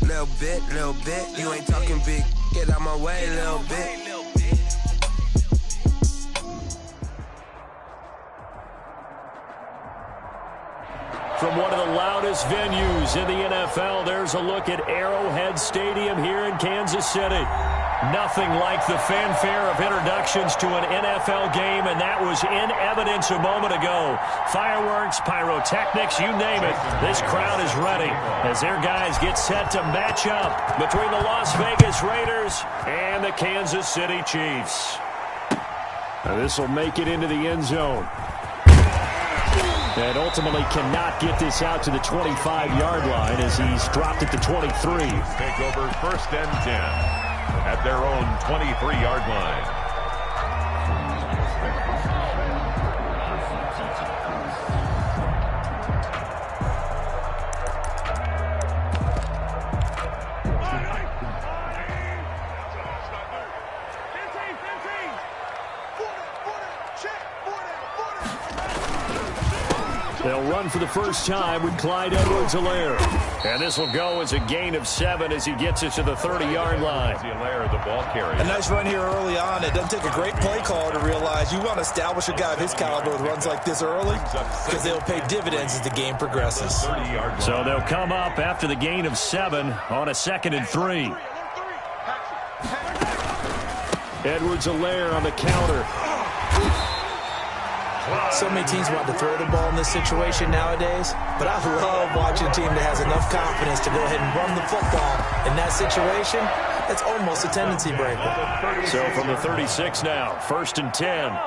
Little bit, you ain't talking big. Get out my way, little bit. From one of the loudest venues in the NFL, there's a look at Arrowhead Stadium here in Kansas City. Nothing like the fanfare of introductions to an NFL game, and that was in evidence a moment ago. Fireworks, pyrotechnics, you name it. This crowd is ready as their guys get set to match up between the Las Vegas Raiders and the Kansas City Chiefs. Now this will make it into the end zone. And ultimately cannot get this out to the 25-yard line as he's dropped at the 23. Take over 1st and 10 at their own 23-yard line. They'll run for the first time with Clyde Edwards-Helaire. And this will go as a gain of 7 as he gets it to the 30-yard line. Helaire, the ball carrier. A nice run here early on. It doesn't take a great play caller to realize you want to establish a guy of his caliber with runs like this early because they'll pay dividends as the game progresses. So they'll come up after the gain of 7 on a 2nd and 3. Edwards-Helaire on the counter. So many teams want to throw the ball in this situation nowadays, but I love watching a team that has enough confidence to go ahead and run the football. In that situation, it's almost a tendency breaker. So from the 36 now, 1st and 10.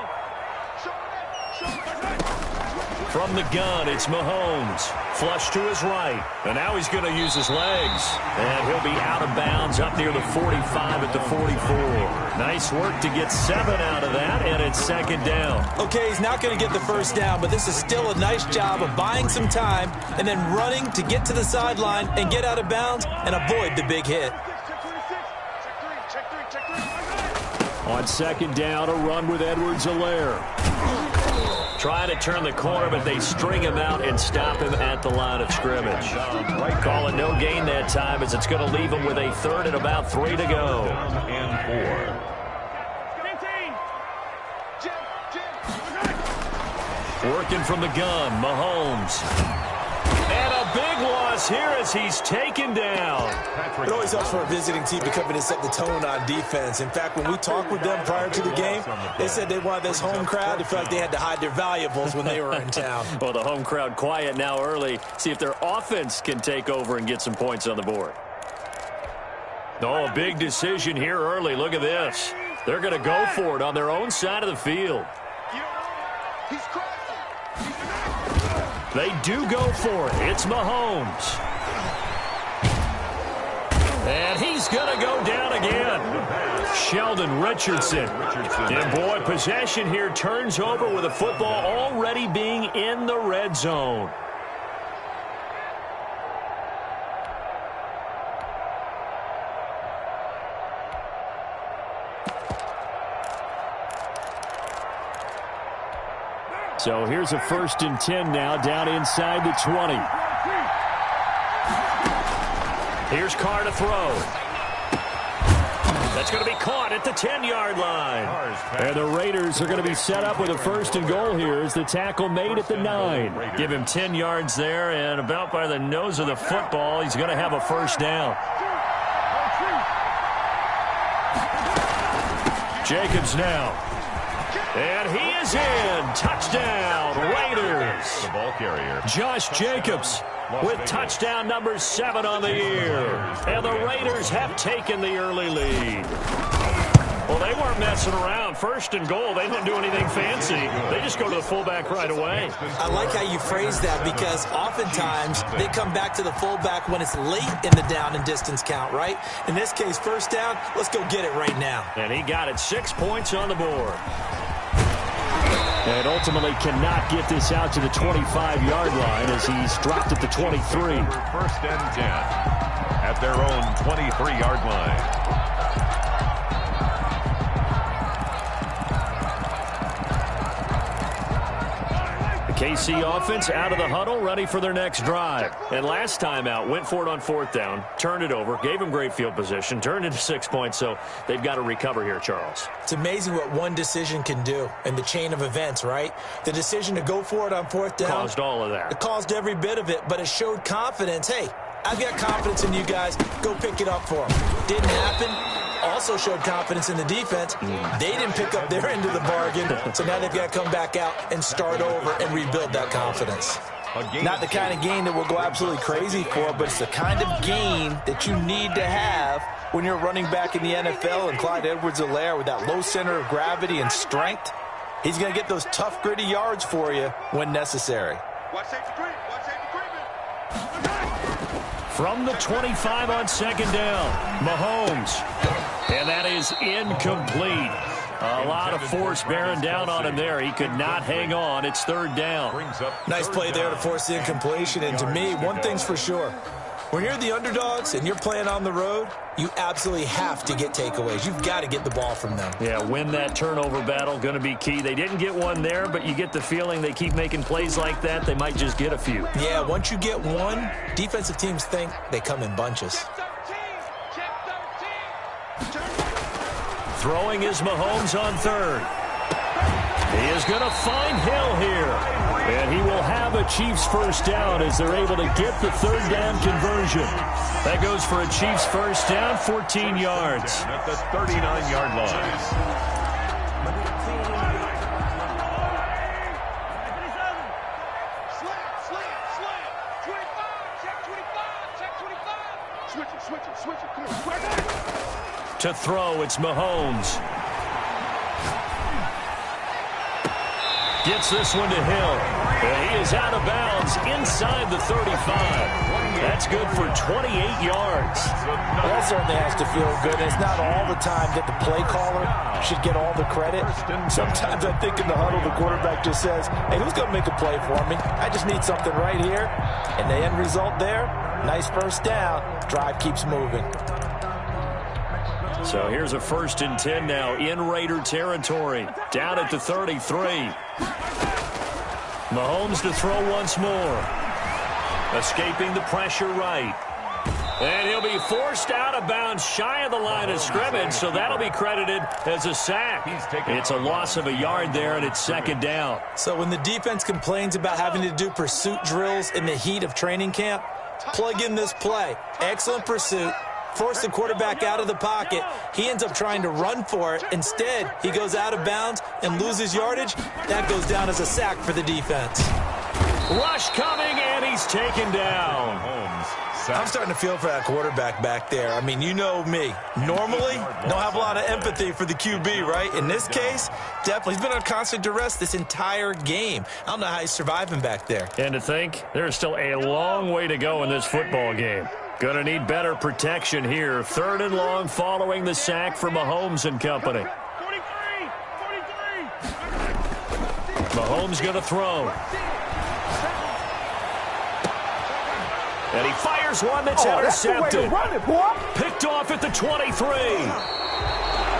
From the gun, it's Mahomes. Flush to his right. And now he's going to use his legs. And he'll be out of bounds up near the 45 at the 44. Nice work to get 7 out of that, and it's 2nd down. Okay, he's not going to get the first down, but this is still a nice job of buying some time and then running to get to the sideline and get out of bounds and avoid the big hit. On 2nd down, a run with Edwards-Helaire. Trying to turn the corner, but they string him out and stop him at the line of scrimmage. Call it no gain that time as it's going to leave him with a 3rd and about 3 to go. And 4. Working from the gun, Mahomes. And a big loss here as he's taken down. It always helps for a visiting team to come in and set the tone on defense. In fact, when we talked with them prior to the game, they said they wanted this home crowd to feel like they had to hide their valuables when they were in town. Well, the home crowd quiet now early. See if their offense can take over and get some points on the board. Oh, a big decision here early. Look at this. They're going to go for it on their own side of the field. They do go for it. It's Mahomes. And he's going to go down again. Sheldon Richardson. And boy, possession here turns over with the football already being in the red zone. So here's a 1st and 10 now down inside the 20. Here's Carr to throw. That's going to be caught at the 10-yard line. And the Raiders are going to be set up with a 1st and goal here as the tackle made at the 9. Give him 10 yards there, and about by the nose of the football, he's going to have a 1st down. Jacobs now. And he is in. Touchdown, Raiders. the ball carrier. Josh Jacobs with touchdown number 7 on the year. And the Raiders have taken the early lead. Well, they weren't messing around. 1st and goal, they don't do anything fancy. They just go to the fullback right away. I like how you phrase that because oftentimes they come back to the fullback when it's late in the down and distance count, right? In this case, 1st down, let's go get it right now. And he got it. 6 points on the board. And ultimately cannot get this out to the 25-yard line as he's dropped at the 23. 1st and 10 at their own 23-yard line. KC offense out of the huddle, ready for their next drive. And last time out, went for it on 4th down, turned it over, gave them great field position, turned into 6 points, so they've got to recover here, Charles. It's amazing what one decision can do in the chain of events, right? The decision to go for it on 4th down caused all of that. It caused every bit of it, but it showed confidence. Hey, I've got confidence in you guys. Go pick it up for them. Didn't happen. Also showed confidence in the defense. They didn't pick up their end of the bargain, so now they've got to come back out and start over and rebuild that confidence. Not the kind of game that we'll go absolutely crazy for, but it's the kind of game that you need to have when you're running back in the NFL. And Clyde Edwards-Helaire, with that low center of gravity and strength, he's going to get those tough, gritty yards for you when necessary. From the 25 on 2nd down, Mahomes. And that is incomplete. A lot of force bearing down on him there. He could not hang on. It's 3rd down. Nice play there to force the incompletion. And to me, one thing's for sure. When you're the underdogs and you're playing on the road, you absolutely have to get takeaways. You've got to get the ball from them. Yeah, win that turnover battle, going to be key. They didn't get one there, but you get the feeling they keep making plays like that, they might just get a few. Yeah, once you get one, defensive teams think they come in bunches. Throwing is Mahomes on 3rd. He is going to find Hill here. And he will have a Chiefs 1st down as they're able to get the 3rd down conversion. That goes for a Chiefs 1st down, 14 yards. At the 39-yard line. To throw, it's Mahomes. Gets this one to Hill. And he is out of bounds inside the 35. That's good for 28 yards. That certainly has to feel good. And it's not all the time that the play caller should get all the credit. Sometimes I think in the huddle, the quarterback just says, hey, who's going to make a play for me? I just need something right here. And the end result there, nice 1st down. Drive keeps moving. So here's a 1st and 10 now in Raider territory. Down at the 33. Mahomes to throw once more. Escaping the pressure right. And he'll be forced out of bounds shy of the line of scrimmage, so that'll be credited as a sack. It's a loss of a yard there, and it's 2nd down. So when the defense complains about having to do pursuit drills in the heat of training camp, plug in this play. Excellent pursuit. Force the quarterback out of the pocket. He ends up trying to run for it. Instead, he goes out of bounds and loses yardage. That goes down as a sack for the defense. Rush coming, and he's taken down. I'm starting to feel for that quarterback back there. I mean, you know me. Normally, don't have a lot of empathy for the QB, right? In this case, definitely. He's been on constant duress this entire game. I don't know how he's surviving back there. And to think, there's still a long way to go in this football game. Going to need better protection here. 3rd and long following the sack for Mahomes and company. 43. Mahomes going to throw. And he fires one that's intercepted. Picked off at the 23.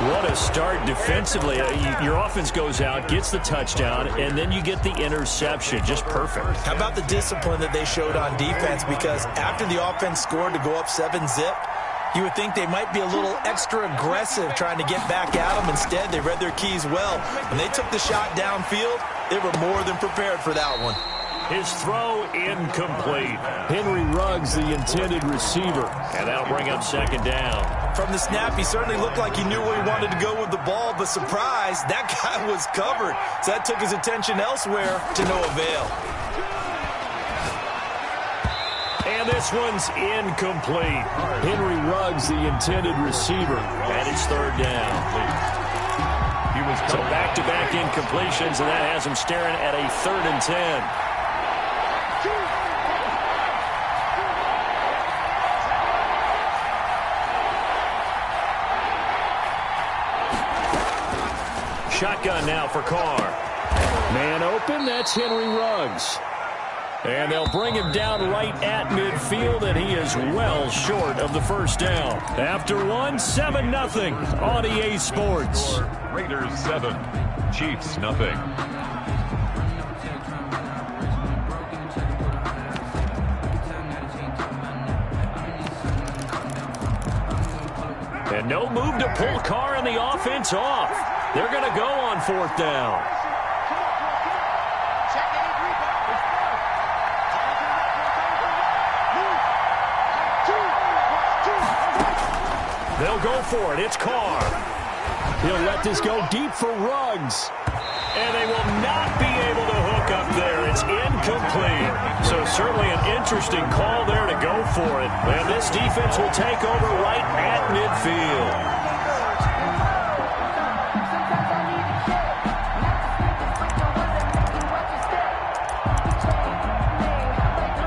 What a start defensively. Your offense goes out, gets the touchdown, and then you get the interception. Just perfect. How about the discipline that they showed on defense? Because after the offense scored to go up 7-zip, you would think they might be a little extra aggressive trying to get back at them. Instead, they read their keys well. When they took the shot downfield, they were more than prepared for that one. His throw incomplete. Henry Ruggs, the intended receiver. And that'll bring up 2nd down. From the snap, he certainly looked like he knew where he wanted to go with the ball, but surprise, that guy was covered. So that took his attention elsewhere to no avail. And this one's incomplete. Henry Ruggs, the intended receiver. And it's 3rd down. So back-to-back incompletions, and that has him staring at a 3rd and 10. Shotgun now for Carr. Man open, that's Henry Ruggs. And they'll bring him down right at midfield, and he is well short of the 1st down. After one, 7-0 on EA Sports. Raiders 7, Chiefs 0. And no move to pull Carr and the offense off. They're going to go on 4th down. They'll go for it. It's Carr. He'll let this go deep for Ruggs. And they will not be able to hook up there. It's incomplete. So certainly an interesting call there to go for it. And this defense will take over right at midfield.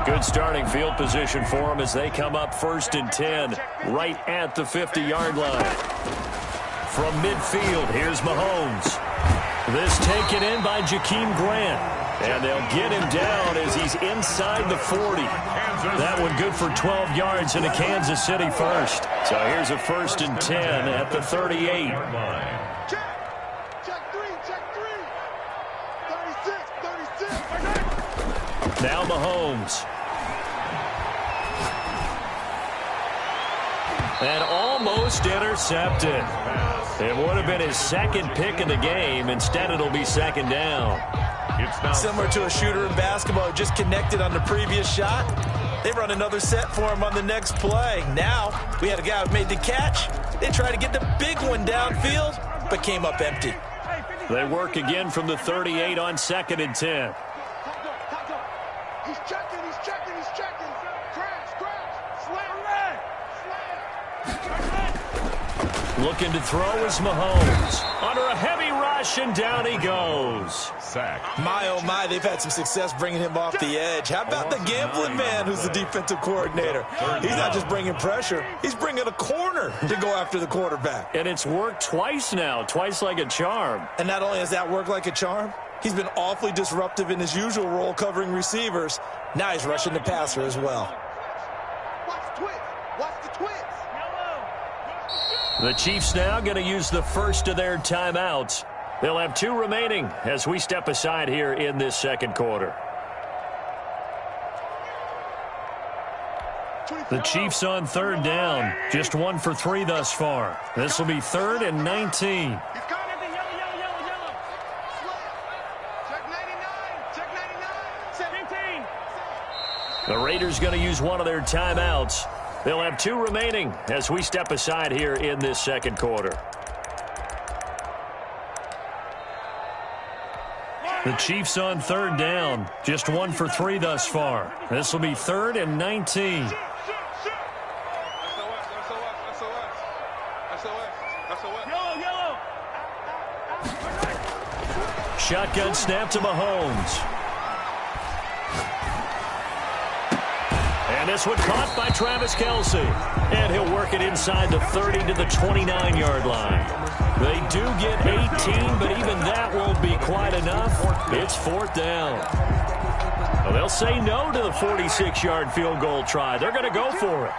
Good starting field position for them as they come up 1st and 10 right at the 50-yard line. From midfield, here's Mahomes. This taken in by Jakeem Grant. And they'll get him down as he's inside the 40. That one good for 12 yards into Kansas City first. So here's a 1st and 10 at the 38. Now Mahomes. And almost intercepted. It would have been his 2nd pick of the game. Instead, it'll be 2nd down. Similar to a shooter in basketball, just connected on the previous shot. They run another set for him on the next play. Now, we had a guy who made the catch. They tried to get the big one downfield, but came up empty. They work again from the 38 on 2nd and 10. He's checking. Crash. Slam. Looking to throw is Mahomes. Under a heavy rush, and down he goes. Sack. My, oh my, they've had some success bringing him off the edge. How about the gambling man who's the defensive coordinator? He's not just bringing pressure. He's bringing a corner to go after the quarterback. And it's worked twice now, twice like a charm. And not only has that worked like a charm, he's been awfully disruptive in his usual role covering receivers. Now he's rushing the passer as well. Watch the twist. The Chiefs now going to use the first of their timeouts. They'll have 2 remaining as we step aside here in this 2nd quarter. The Chiefs on 3rd down. Just 1 for 3 thus far. This will be 3rd and 19. Yellow. Check 99. 17. The Raiders going to use one of their timeouts. They'll have 2 remaining as we step aside here in this 2nd quarter. The Chiefs on 3rd down. Just 1 for 3 thus far. This will be 3rd and 19. Shotgun snap to Mahomes. And this one caught by Travis Kelce. And he'll work it inside the 30 to the 29-yard line. They do get 18, but even that won't be quite enough. It's 4th down. Well, they'll say no to the 46-yard field goal try. They're going to go for it.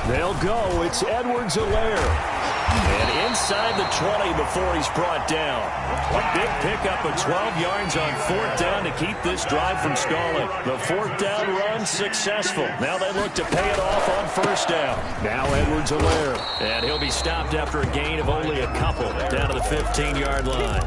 They'll go. It's Edwards-Helaire. And inside the 20 before he's brought down. A big pickup of 12 yards on 4th down to keep this drive from stalling. The 4th down run successful. Now they look to pay it off on 1st down. Now Edwards-Helaire. And he'll be stopped after a gain of only a couple down to the 15-yard line.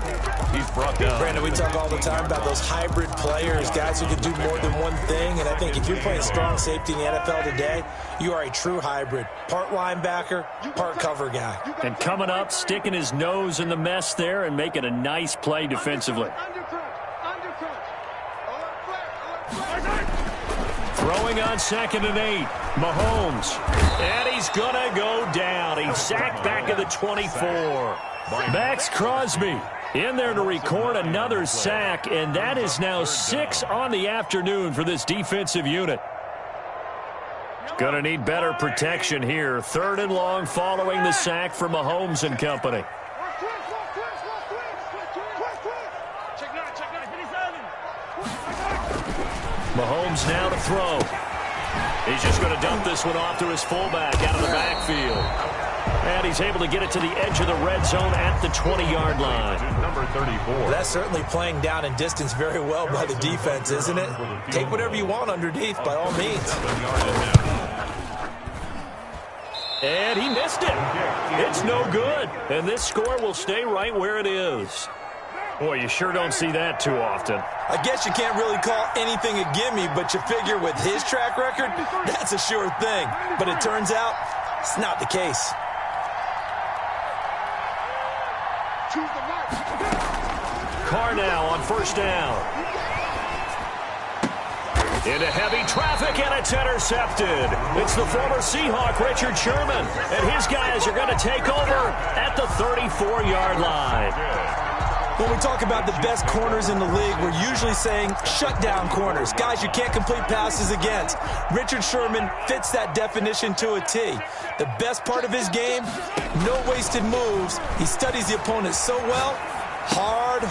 He's brought down. Brandon, we talk all the time about those hybrid players, guys who can do more than one thing. And I think if you're playing strong safety in the NFL today, you are a true hybrid. Part linebacker, part cover guy. And coming up, sticking his nose in the mess there and making a nice play defensively. Throwing on 2nd and 8. Mahomes. And he's going to go down. He's sacked back at the 24. Max Crosby in there to record another sack, and that is now 6 on the afternoon for this defensive unit. Going to need better protection here. 3rd and long following the sack from Mahomes and company. Mahomes now to throw. He's just going to dump this one off to his fullback out of the backfield. And he's able to get it to the edge of the red zone at the 20-yard line. Number 34. That's certainly playing down in distance very well by the defense, isn't it? Take whatever you want underneath, by all means. missed it. It's no good. And this score will stay right where it is. Boy, you sure don't see that too often. I guess you can't really call anything a gimme, but you figure with his track record, that's a sure thing. But it turns out it's not the case. Carr now on first down. Into heavy traffic, and it's intercepted. It's the former Seahawk, Richard Sherman, and his guys are going to take over at the 34-yard line. When we talk about the best corners in the league, we're usually saying shutdown corners, guys you can't complete passes against. Richard Sherman fits that definition to a T. The best part of his game, no wasted moves. He studies the opponent so well, hard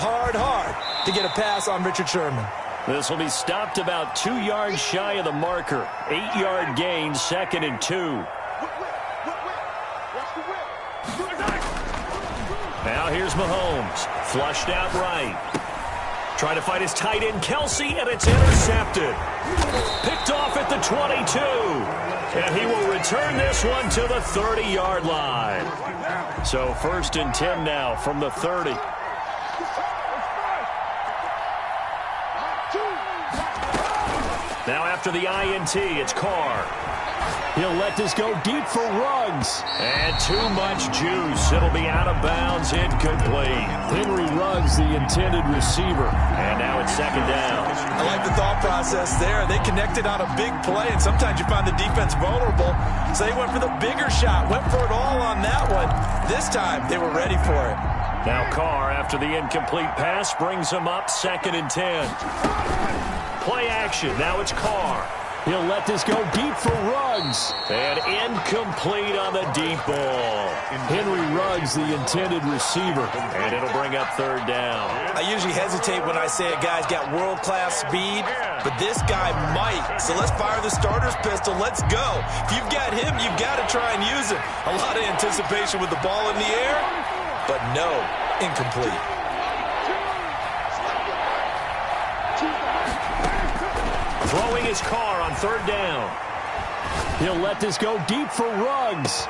to get a pass on Richard Sherman. This will be stopped about 2 yards shy of the marker. 8-yard gain, 2nd and 2. Now here's Mahomes. Flushed out right. Trying to find his tight end, Kelsey, and it's intercepted. Picked off at the 22. And he will return this one to the 30-yard line. So 1st and 10 now from the 30. Now after the INT, it's Carr. He'll let this go deep for Ruggs. And too much juice. It'll be out of bounds, incomplete. Henry Ruggs, the intended receiver. And now it's 2nd down. I like the thought process there. They connected on a big play, and sometimes you find the defense vulnerable. So they went for the bigger shot, went for it all on that one. This time, they were ready for it. Now Carr, after the incomplete pass, brings him up 2nd and 10. Play action. Now it's Carr. He'll let this go deep for Ruggs. And incomplete on the deep ball. Henry Ruggs, the intended receiver. And it'll bring up 3rd down. I usually hesitate when I say a guy's got world-class speed, but this guy might. So let's fire the starter's pistol. Let's go. If you've got him, you've got to try and use him. A lot of anticipation with the ball in the air, but no, incomplete. Throwing his Carr on 3rd down. He'll let this go deep for Ruggs.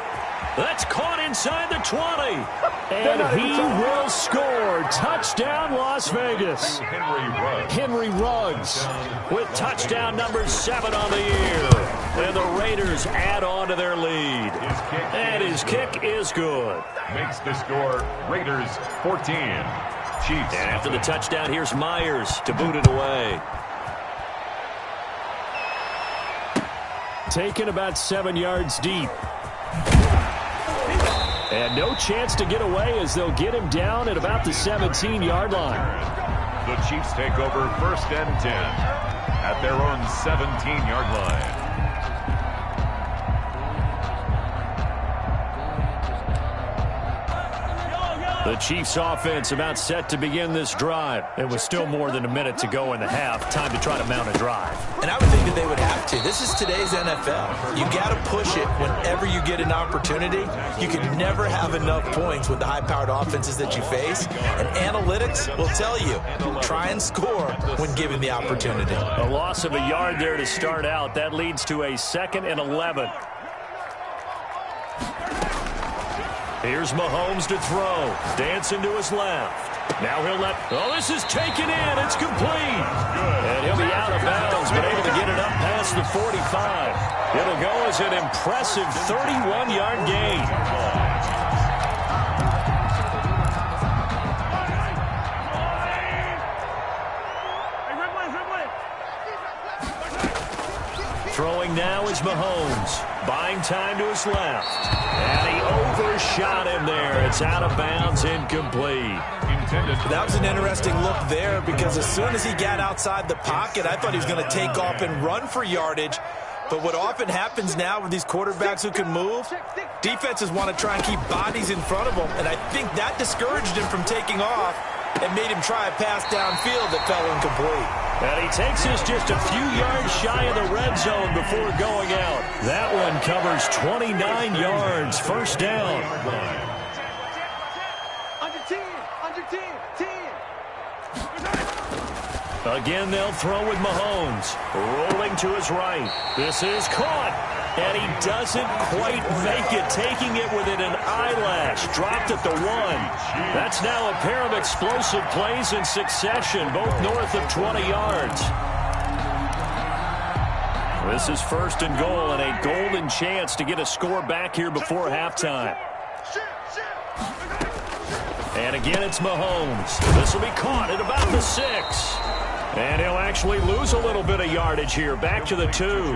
That's caught inside the 20. And he will score. Touchdown, Las Vegas. Henry Ruggs with touchdown number 7 on the year. And the Raiders add on to their lead. And his kick is good. Makes the score Raiders 14. Chiefs. And after the touchdown, here's Myers to boot it away. Taken about 7 yards deep. And no chance to get away as they'll get him down at about the 17-yard line. The Chiefs take over 1st and 10 at their own 17-yard line. The Chiefs offense about set to begin this drive. It was still more than a minute to go in the half. Time to try to mount a drive. And I would think that they would have to. This is today's NFL. You got to push it whenever you get an opportunity. You can never have enough points with the high-powered offenses that you face. And analytics will tell you, try and score when given the opportunity. A loss of a yard there to start out. That leads to a 2nd and 11. Here's Mahomes to throw. Dancing to his left. Now he'll let... Oh, this is taken in. It's complete. And he'll be out of bounds, but able to get it up past the 45. It'll go as an impressive 31-yard gain. Throwing now is Mahomes. Buying time to his left. And he overshot him there. It's out of bounds, incomplete. That was an interesting look there because as soon as he got outside the pocket, I thought he was going to take off and run for yardage. But what often happens now with these quarterbacks who can move, defenses want to try and keep bodies in front of them. And I think that discouraged him from taking off and made him try a pass downfield that fell incomplete. And he takes us just a few yards shy of the red zone before going out. That one covers 29 yards. 1st down. Under 10, under 10, 10. Again, they'll throw with Mahomes. Rolling to his right. This is caught. And he doesn't quite make it, taking it within an eyelash. Dropped at the 1. That's now a pair of explosive plays in succession, both north of 20 yards. This is 1st and goal and a golden chance to get a score back here before halftime. And again, it's Mahomes. This will be caught at about the 6. And he'll actually lose a little bit of yardage here, back to the 2.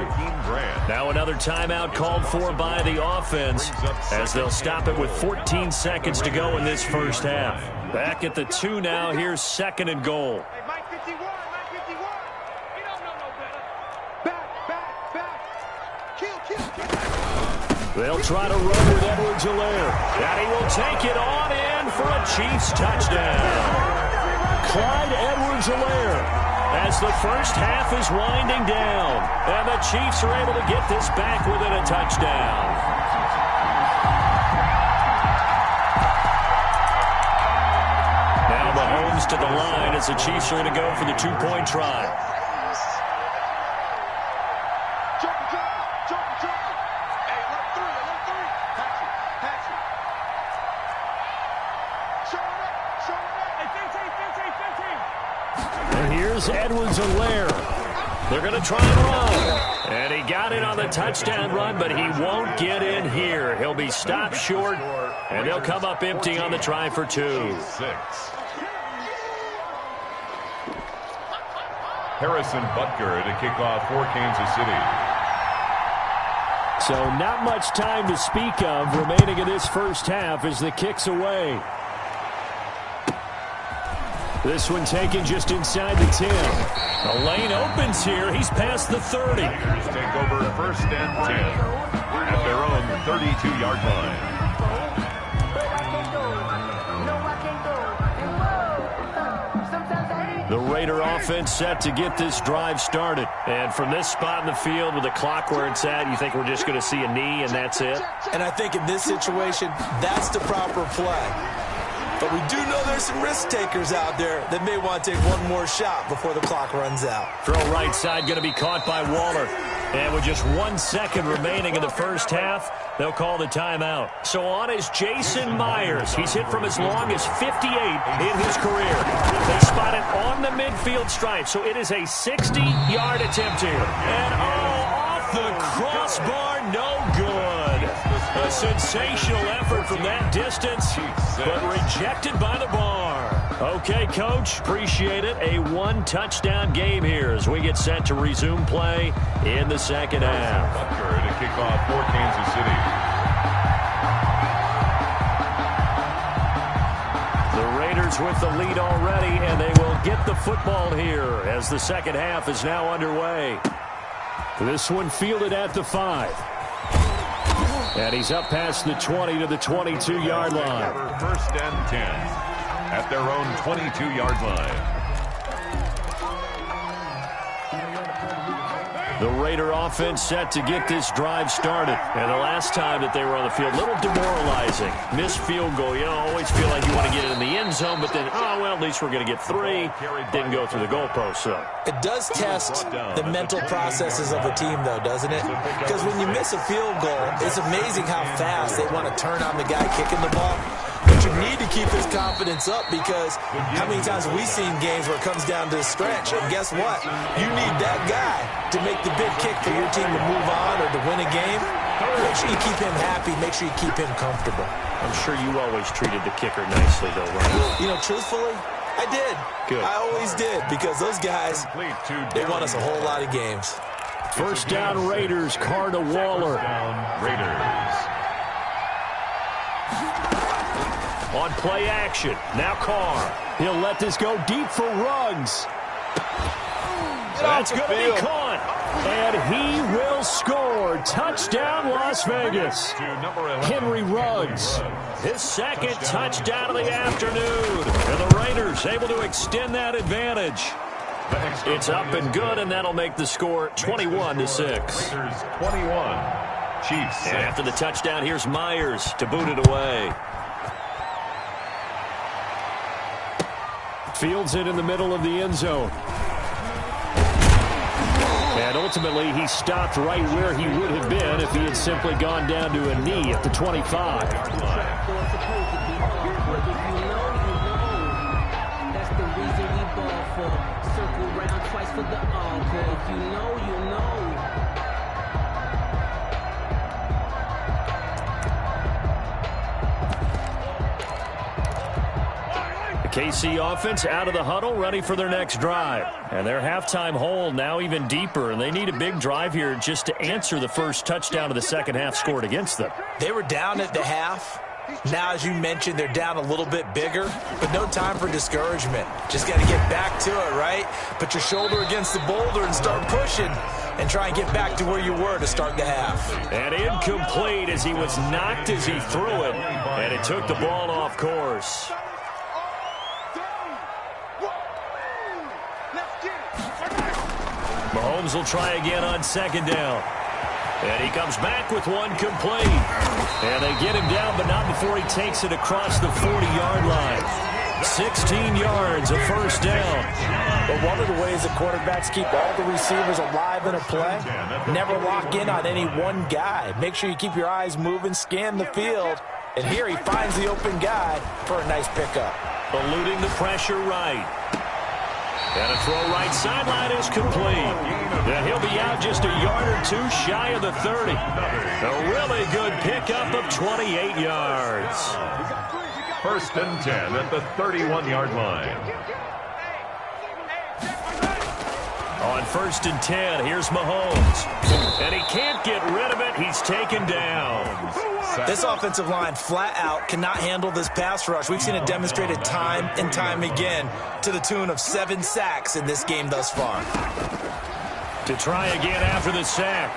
Now another timeout called for by the offense as they'll stop it with 14 seconds to go in this first half. Back at the 2 now. Here's 2nd and goal. Hey, Mike 51, Mike 51. You don't know no better. Back. Kill. They'll try to run with Edwards-Helaire. And he will take it on in for a Chiefs touchdown. Clyde Edwards-Helaire, as the first half is winding down, and the Chiefs are able to get this back within a touchdown. Now Mahomes to the line as the Chiefs are going to go for the 2-point try. Hey, let three. Pass it. Show it up. Hey, 15. And here's Edwards-Helaire. They're going to try and run. And he got it on the touchdown run, but he won't get in here. He'll be stopped short, and they'll come up empty on the try for 2. Harrison Butker to kick off for Kansas City. So not much time to speak of remaining in this first half as the kick's away. This one taken just inside the 10. The lane opens here. He's past the 30. Tigers take over 1st and 10 at their own 32-yard line. The Raider offense set to get this drive started. And from this spot in the field with the clock where it's at, you think we're just going to see a knee and that's it? And I think in this situation, that's the proper play. But we do know there's some risk takers out there that may want to take one more shot before the clock runs out. Throw right side going to be caught by Waller. And with just 1 second remaining in the first half, they'll call the timeout. So on is Jason Myers. He's hit from as long as 58 in his career. They spot it on the midfield stripe, so it is a 60-yard attempt here. And off the crossbar, no good. A sensational effort from that distance, but rejected by the bar. Okay, Coach, appreciate it. A 1-touchdown game here as we get set to resume play in the second half. Butker to kick off for Kansas City. The Raiders with the lead already, and they will get the football here as the second half is now underway. This one fielded at the 5. And he's up past the 20 to the 22-yard line. 1st and 10 at their own 22-yard line. The Raider offense set to get this drive started. And the last time that they were on the field, a little demoralizing. Missed field goal. You know, always feel like you want to get it in the end zone, but then, oh, well, at least we're going to get 3. Didn't go through the goalpost, so. It does test the mental processes of a team, though, doesn't it? Because when you miss a field goal, it's amazing how fast they want to turn on the guy kicking the ball. But you need to keep his confidence up because how many times have we seen games where it comes down to the stretch? And guess what? You need that guy to make the big kick for your team to move on or to win a game. Make sure you keep him happy. Make sure you keep him comfortable. I'm sure you always treated the kicker nicely, though, right? You know, truthfully, I did. Good. I always did because those guys, they won us a whole lot of games. First down Raiders, Carr to Waller. Raiders. On play action, now Carr. He'll let this go deep for Ruggs. That's going to be caught. And he will score. Touchdown, Las Vegas. Henry Ruggs. His second touchdown of the afternoon. And the Raiders able to extend that advantage. It's up and good, and that'll make the score 21-6. Raiders 21. Chiefs. And after the touchdown, here's Myers to boot it away. Fields it in the middle of the end zone. And ultimately, he stopped right where he would have been if he had simply gone down to a knee at the 25. That's the reason we ball for. Circle round twice for the encore. If you know, you know. KC offense out of the huddle, ready for their next drive. And their halftime hole now even deeper, and they need a big drive here just to answer the first touchdown of the second half scored against them. They were down at the half. Now, as you mentioned, they're down a little bit bigger, but no time for discouragement. Just got to get back to it, right? Put your shoulder against the boulder and start pushing and try and get back to where you were to start the half. And incomplete as he was knocked as he threw it, and it took the ball off course. Mahomes will try again on second down. And he comes back with one complete. And they get him down, but not before he takes it across the 40-yard line. 16 yards, a first down. But one of the ways that quarterbacks keep all the receivers alive in a play, never lock in on any one guy. Make sure you keep your eyes moving, scan the field. And here he finds the open guy for a nice pickup. Eluding the pressure right. And a throw right sideline is complete. And he'll be out just a yard or two shy of the 30. A really good pickup of 28 yards. First and 10 at the 31-yard line. On first and 10, here's Mahomes. And he can't get rid of it. He's taken down. This offensive line flat out cannot handle this pass rush. We've seen it demonstrated time and time again to the tune of 7 sacks in this game thus far. To try again after the sack.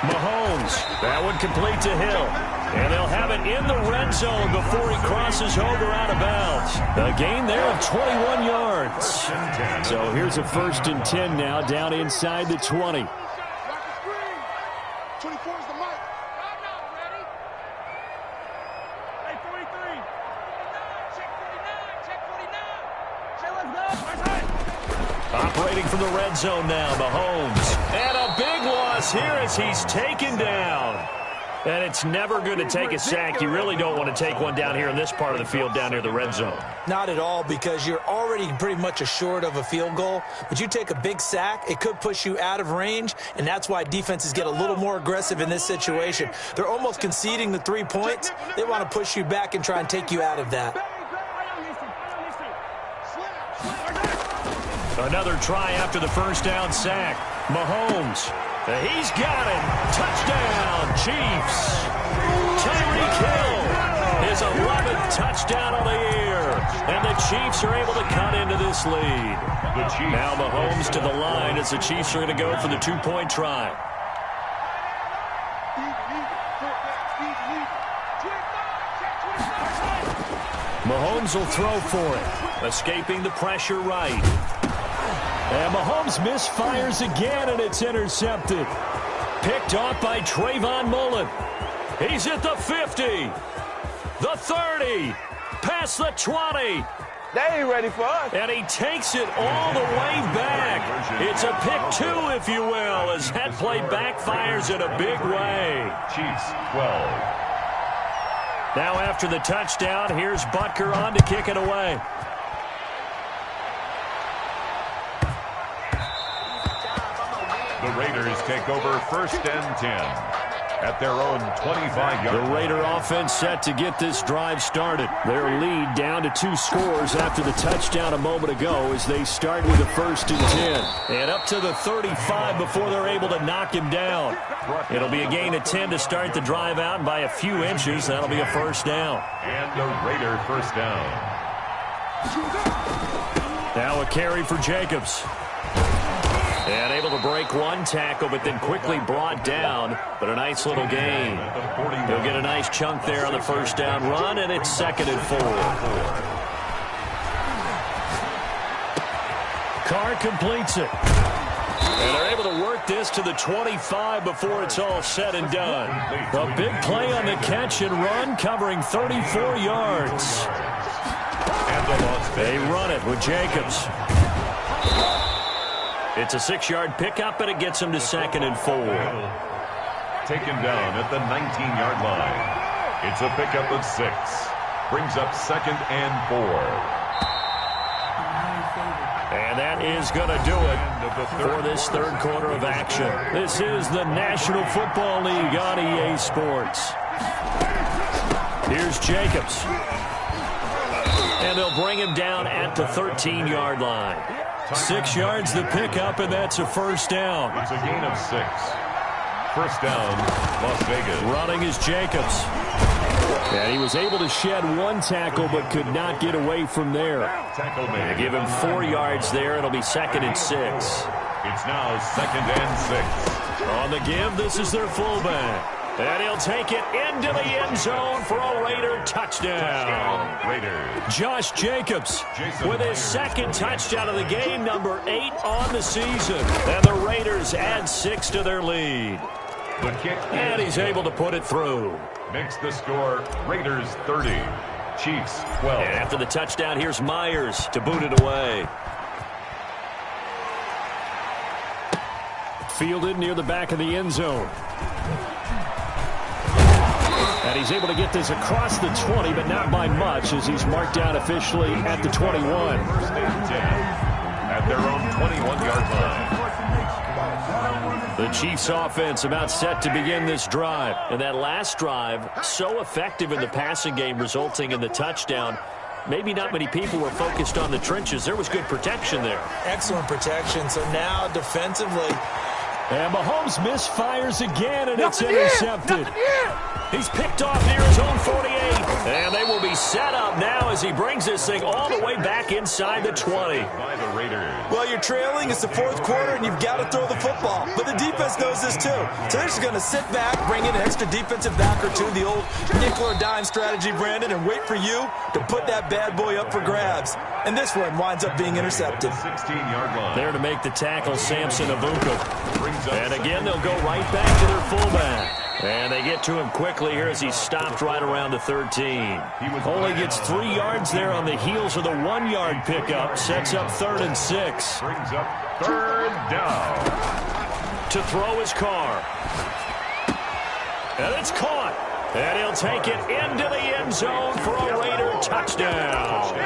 Mahomes. That one complete to Hill. And they'll have it in the red zone before he crosses over out of bounds. A gain there of 21 yards. So here's a first and 10 now down inside the 20. 24 is the mic. Hey, 43. Check 49. Check 49. Say let's go. Operating from the red zone now, Mahomes. And a big loss here as he's taken down. And it's never going to take a sack. You really don't want to take one down here in this part of the field down near the red zone. Not at all, because you're already pretty much assured of a field goal. But you take a big sack, it could push you out of range, and that's why defenses get a little more aggressive in this situation. They're almost conceding the 3 points. They want to push you back and try and take you out of that. Another try after the first down sack. Mahomes. He's got it. Touchdown, Chiefs. Tyreek Hill, his 11th touchdown of the year. And the Chiefs are able to cut into this lead. Now Mahomes to the line as the Chiefs are going to go for the 2-point try. Mahomes will throw for it. Escaping the pressure right. And Mahomes misfires again, and it's intercepted. Picked off by Trayvon Mullen. He's at the 50, the 30, past the 20. They ain't ready for us. And he takes it all the way back. It's a pick 2, if you will, as that play backfires in a big way. Chiefs 12. Now after the touchdown, here's Butker on to kick it away. The Raiders take over first and 10 at their own 25-yard line. The Raider offense set to get this drive started. Their lead down to 2 scores after the touchdown a moment ago as they start with a first and 10. And up to the 35 before they're able to knock him down. It'll be a gain of 10 to start the drive out, and by a few inches, that'll be a first down. And the Raider first down. Now a carry for Jacobs. And able to break one tackle, but then quickly brought down. But a nice little gain. He'll get a nice chunk there on the first down run, and it's 2nd and 4. Carr completes it. And they're able to work this to the 25 before it's all said and done. A big play on the catch and run, covering 34 yards. They run it with Jacobs. It's a 6-yard pickup, and it gets him to 2nd and 4. Taken down at the 19-yard line. It's a pickup of 6. Brings up 2nd and 4. And that is going to do it for this third quarter of action. This is the National Football League on EA Sports. Here's Jacobs. And they'll bring him down at the 13-yard line. 6 yards the pickup, and that's a first down. It's a gain of 6. First down, Las Vegas. Running is Jacobs. And he was able to shed 1 tackle but could not get away from there. Tackle made. They give him 4 yards there. It'll be 2nd and 6. It's now 2nd and 6. On the give, this is their fullback. And he'll take it into the end zone for a Raider touchdown. Raiders. Josh Jacobs with his 2nd touchdown of the game, number 8 on the season. And the Raiders add 6 to their lead. The kick. And he's able to put it through. Makes the score Raiders 30. Chiefs 12. And after the touchdown, here's Myers to boot it away. Fielded near the back of the end zone. And he's able to get this across the 20, but not by much, as he's marked down officially at the 21. First and 10 at their own 21-yard line. The Chiefs offense about set to begin this drive. And that last drive, so effective in the passing game, resulting in the touchdown. Maybe not many people were focused on the trenches. There was good protection there. Excellent protection. So now defensively. And Mahomes misfires again, and it's intercepted. He's picked off near his own 48. And they will be set up now as he brings this thing all the way back inside the 20. By the Raiders. Well, you're trailing. It's the 4th quarter, and you've got to throw the football. But the defense knows this, too. So they're just going to sit back, bring in an extra defensive back or two, the old nickel or dime strategy, Brandon, and wait for you to put that bad boy up for grabs. And this one winds up being intercepted. 16-yard line. There to make the tackle, Samson Abuka. And again, they'll go right back to their fullback. And they get to him quickly here as he's stopped right around the 13. Only gets 3 yards there on the heels of the 1-yard pickup. Sets up 3rd and 6. Brings up 3rd down. To throw his Carr. And it's caught. And he'll take it into the end zone for a Raider touchdown.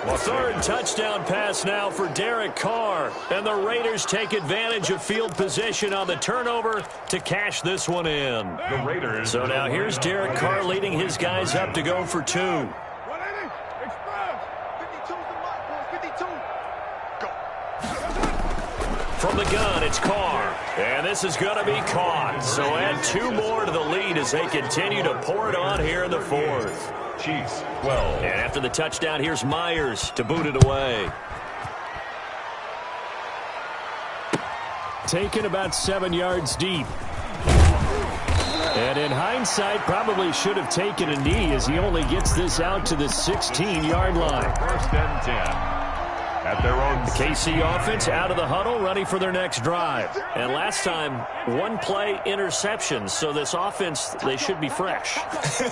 A 3rd touchdown pass now for Derek Carr. And the Raiders take advantage of field position on the turnover to cash this one in. The Raiders. So now here's Derek Carr leading his guys up to go for 2. 180. Express. 52's the mark, boys. 52. Go. From the gun, it's Carr. And this is going to be caught. So add 2 more to the lead as they continue to pour it on here in the 4th. Chiefs 12. And after the touchdown, here's Myers to boot it away. Taken about 7 yards deep. And in hindsight, probably should have taken a knee as he only gets this out to the 16-yard line. 1st and 10. At their own. The KC offense out of the huddle, ready for their next drive. And last time, 1-play interception. So this offense, they should be fresh.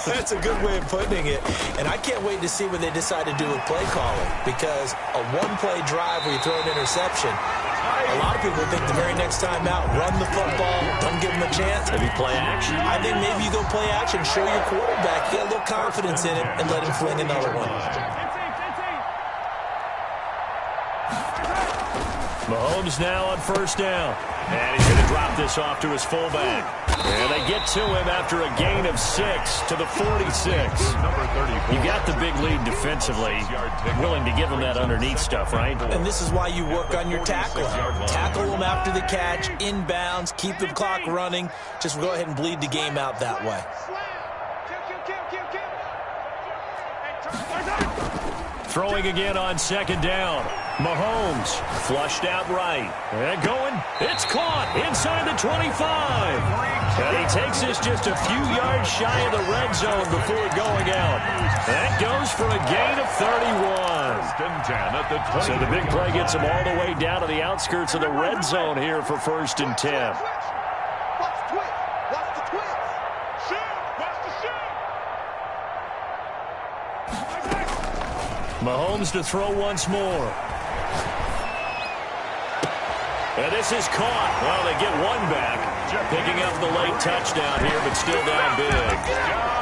That's a good way of putting it. And I can't wait to see what they decide to do with play calling. Because a 1-play drive where you throw an interception, a lot of people think the very next time out, run the football, don't give them a chance. Maybe play action. I think maybe you go play action, show your quarterback, get a little confidence in it, and let him fling another one. Mahomes now on 1st down. And he's going to drop this off to his fullback. And they get to him after a gain of 6 to the 46. Number 34. You got the big lead defensively. Willing to give him that underneath stuff, right? And this is why you work on your tackle. Tackle them after the catch, inbounds, keep the clock running. Just go ahead and bleed the game out that way. Throwing again on 2nd down. Mahomes flushed out right. And going. It's caught inside the 25. And he takes this just a few yards shy of the red zone before going out. That goes for a gain of 31. So the big play gets him all the way down to the outskirts of the red zone here for 1st and 10. Watch the twist. Watch the twist. Shoot. Watch the shoot. Mahomes to throw once more. And this is caught. Well, they get one back. Picking up the late touchdown here, but still down big.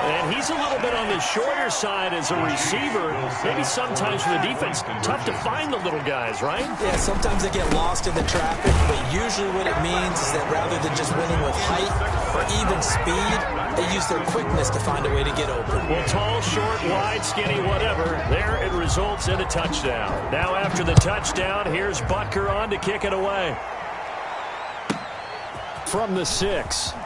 And he's a little bit on the shorter side as a receiver. Maybe sometimes for the defense, tough to find the little guys, right? Yeah, sometimes they get lost in the traffic, but usually what it means is that rather than just winning with height or even speed, they use their quickness to find a way to get open. Well, tall, short, wide, skinny, whatever, there it results in a touchdown. Now after the touchdown, here's Butker on to kick it away. From the 6. The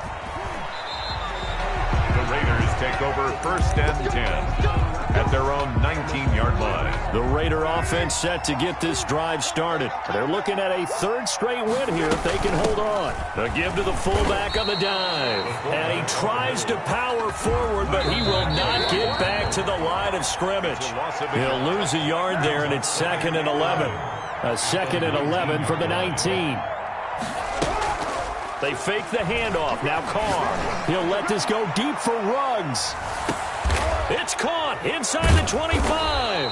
Raiders take over 1st and 10 at their own 19-yard line. The Raider offense set to get this drive started. They're looking at a 3rd straight win here if they can hold on. A give to the fullback on the dive. And he tries to power forward, but he will not get back to the line of scrimmage. He'll lose a yard there, and it's 2nd and 11. A 2nd and 11 from the 19. They fake the handoff. Now Carr. He'll let this go deep for Ruggs. It's caught inside the 25.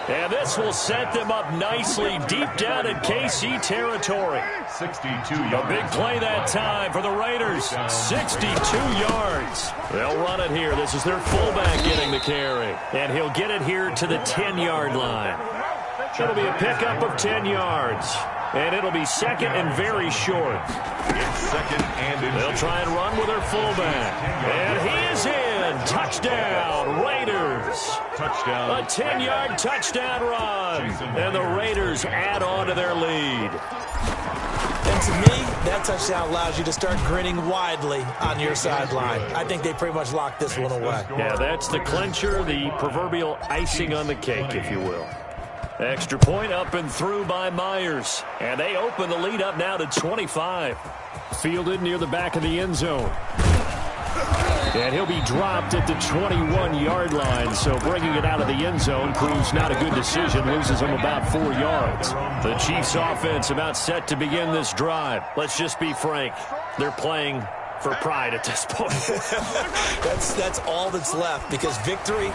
And this will set them up nicely deep down in KC territory. 62 yards. A big play that time for the Raiders. 62 yards. They'll run it here. This is their fullback getting the carry. And he'll get it here to the 10-yard line. It'll be a pickup of 10 yards. And it'll be 2nd and very short. It's 2nd and they'll try and run with their fullback. And he is in. Touchdown, Raiders. Touchdown. A 10-yard touchdown run. And the Raiders add on to their lead. And to me, that touchdown allows you to start grinning widely on your sideline. I think they pretty much locked this one away. Yeah, that's the clincher, the proverbial icing on the cake, if you will. Extra point up and through by Myers. And they open the lead up now to 25. Fielded near the back of the end zone. And he'll be dropped at the 21-yard line. So bringing it out of the end zone proves not a good decision. Loses him about 4 yards. The Chiefs offense about set to begin this drive. Let's just be frank. They're playing for pride at this point. That's all that's left, because victory,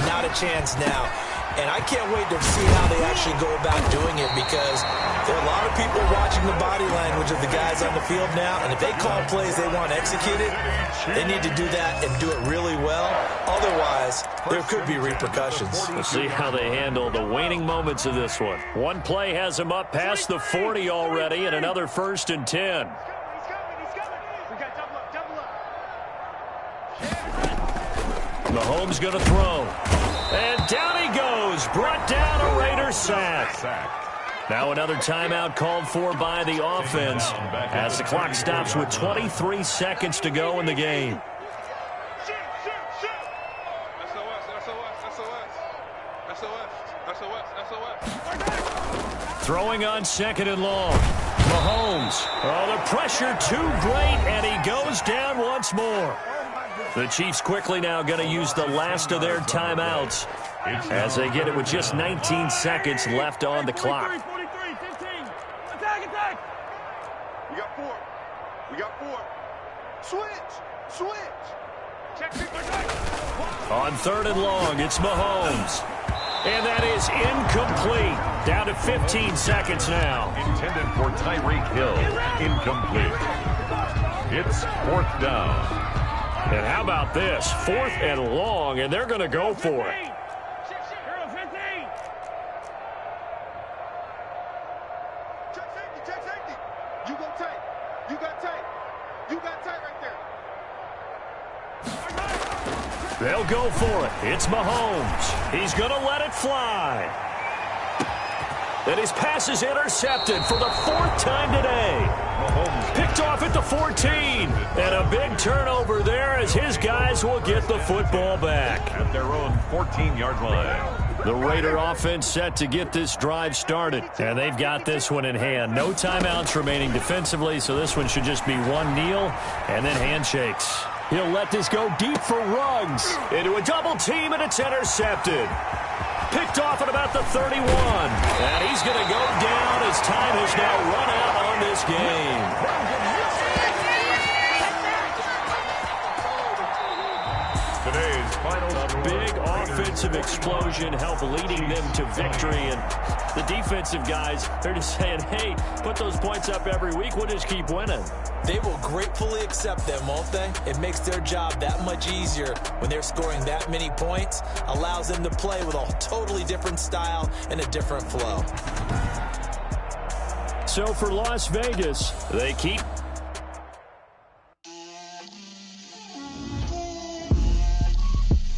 not a chance now. And I can't wait to see how they actually go about doing it, because there are a lot of people watching the body language of the guys on the field now, and if they call plays they want executed, they need to do that and do it really well. Otherwise, there could be repercussions. We'll see how they handle the waning moments of this one. One play has them up past the 40 already, and another 1st and 10. Mahomes going to throw. And down he goes. Brought down a Raider sack. Now another timeout called for by the offense as the clock stops with 23 seconds to go in the game. Throwing on 2nd and long. Mahomes. Oh, the pressure too great, and he goes down once more. The Chiefs quickly now going to use the last of their timeouts as they get it with just 19 seconds left on the clock. 43, 15. Attack. We got four. Switch. Check. On 3rd and long, it's Mahomes. And that is incomplete. Down to 15 seconds now. Intended for Tyreek Hill. Incomplete. It's 4th down. And how about this? 4th and long, and they're going to go for it. Check safety. You got tight right there. They'll go for it. It's Mahomes. He's going to let it fly. And his pass is intercepted for the 4th time today. Mahomes picked off at the 14. And a big turnover there as his guys will get the football back. At their own 14-yard line. The Raider offense set to get this drive started. And they've got this one in hand. No timeouts remaining defensively, so this one should just be one kneel and then handshakes. He'll let this go deep for Ruggs. Into a double team, and it's intercepted. Picked off at about the 31. And he's going to go down as time has now run out on this game. Today's final score. Big offensive explosion help leading them to victory. And the defensive guys, they're just saying, hey, put those points up every week. We'll just keep winning. They will gratefully accept them, won't they? It makes their job that much easier when they're scoring that many points. Allows them to play with a totally different style and a different flow. So for Las Vegas, they keep